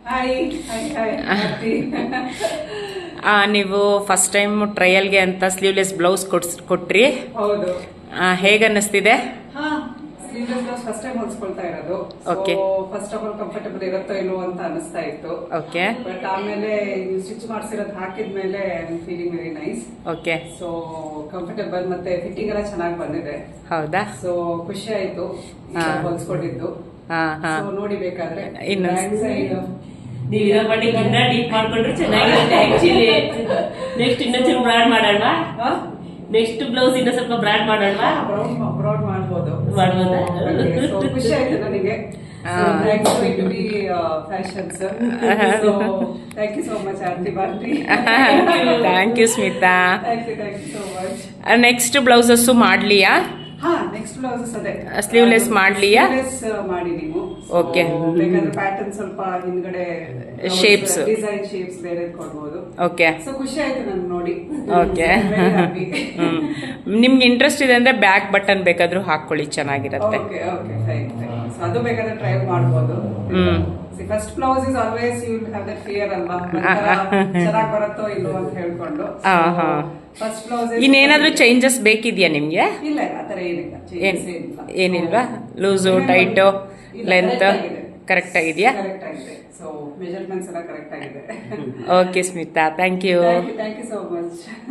Hi hi hi ಆರತಿ. ನೀವು first time ಟ್ರಯಲ್ಗೆ ಅಂತ sleeveless blouse ಕೊಟ್ರಿ. ಹೌದು. ಹೇಗೆ ಅನ್ನಿಸ್ತಿದೆ? ಹಾ, ಸ್ಲೀವ್ಲೆಸ್ ಬ್ಲೌಸ್ ಫಸ್ಟ್ ಟೈಮ್ ಹೊಲ್ಸ್ಕೊಳ್ತಾ ಇರೋದು. Okay. First of all comfortable ಇರುತ್ತೋ ಇಲ್ವೋ ಅಂತ ಅನಿಸ್ತಾ ಇತ್ತು. ಓಕೆ ಬಟ್ ಆಮೇಲೆ ಸ್ಟಿಚ್ ಮಾಡಿಸಿರೋದು ಹಾಕಿದ್ಮೇಲೆ feeling very nice. Okay. So comfortable ಮತ್ತೆ ಫಿಟ್ಟಿಂಗ್ ಎಲ್ಲ ಚೆನ್ನಾಗಿ ಬಂದಿದೆ. ಹೌದಾ? ಸೊ ಖುಷಿ ಆಯ್ತು ಹೊಲ್ಸ್ಕೊಂಡಿದ್ದು. ಹಾ ಹಾ. ಸೊ ನೋಡಿ ಬೇಕಾದ್ರೆ ಇನ್ನು- ಬ್ಯಾಕ್ ಸೈಡ್ ನೀವು ಇರೋ ಬಟ್ಟೆಗೆ ಇನ್ನ ಡೀಪ್ ಮಾಡ್ಕೊಂಡ್ರೆ ಚೆನ್ನಾಗಿರುತ್ತೆ ಆಕ್ಚುಲಿ. ನೆಕ್ಸ್ಟ್ ಇನ್ನೊಂಚೂರು ಬ್ರಾಡ್ ಮಾಡೋಣವಾ? ನೆಕ್ಸ್ಟ್ ಬ್ಲೌಸ್ ಇನ್ನ ಸ್ವಲ್ಪ ಬ್ರಾಡ್ ಮಾಡೋಣವಾ? ಬ್ರಾಡ್ ಮಾಡ್ಬೋದು. ಮಾಡ್ಬೋದಾ? So, ಖುಷಿ ಆಯ್ತು ನನಗೆ. Fashions. Thank you so much Aarti Bharati. Thank you Smitha. Thank you so much. Next blouses ಮಾಡ್ಲಿಯಾ? ಹಾ, ನೆಕ್ಸ್ಟ್ ಬ್ಲೌಸಸ್ ಅದೇ Sleeveless ಮಾಡ್ಲಿಯಾ? Sleeveless ಮಾಡಿ ನೀವು. Okay. ಬೇಕಾದ್ರೆ ಪ್ಯಾಟರ್ನ್ ಸ್ವಲ್ಪ ಹಿಂದ್ಗಡೆ Shapes. ಡಿಸೈನ್ ಶೇಪ್ಸ್ ಬೇರೆ ಕೊಡ್ಬೋದು. ಓಕೆ ಸೊ ಖುಷಿ ಆಯ್ತು ನನ್ಗೆ ನೋಡಿ. ಓಕೆ. ನಿಮ್ಗೆ ಇಂಟ್ರೆಸ್ಟ್ ಇದೆ ಅಂದ್ರೆ ಬ್ಯಾಕ್ ಬಟನ್ ಬೇಕಾದ್ರೂ ಹಾಕೊಳ್ಳಿ, ಚೆನ್ನಾಗಿರುತ್ತೆ. Okay okay fine. ಸೊ ಅದು ಬೇಕಾದ್ರೆ ಟ್ರೈ ಮಾಡ್ಬೋದು. First blouse is always you will have that fear ಅಲ್ವಾ, ಚೆನ್ನಾಗಿ ಬರುತ್ತೋ ಇಲ್ವೋ ಅಂತ ಹೇಳ್ಕೊಂಡು. ಫಸ್ಟ್ ಬ್ಲೌಸ್ ಇನ್ನೇನಾದ್ರೂ ಚೇಂಜಸ್ ಬೇಕಿದ್ಯಾ ನಿಮ್ಗೆ? ಇಲ್ಲ ಆತರ ಏನಿಲ್ಲ, changes ಏನಿಲ್ಲ. ಏನಿಲ್ವಾ? ಲೂಸು, ಟೈಟು, ಲೆಂತ್ ಕರೆಕ್ಟ್ ಆಗಿದೆಯಾ? ಕರೆಕ್ಟ್ ಆಗಿದೆ. ಸೊ ಮೆಜರ್ಮೆಂಟ್ಸ್ ಎಲ್ಲ ಕರೆಕ್ಟ್ ಆಗಿದೆ. Okay Smita, thank you. Thank you so much.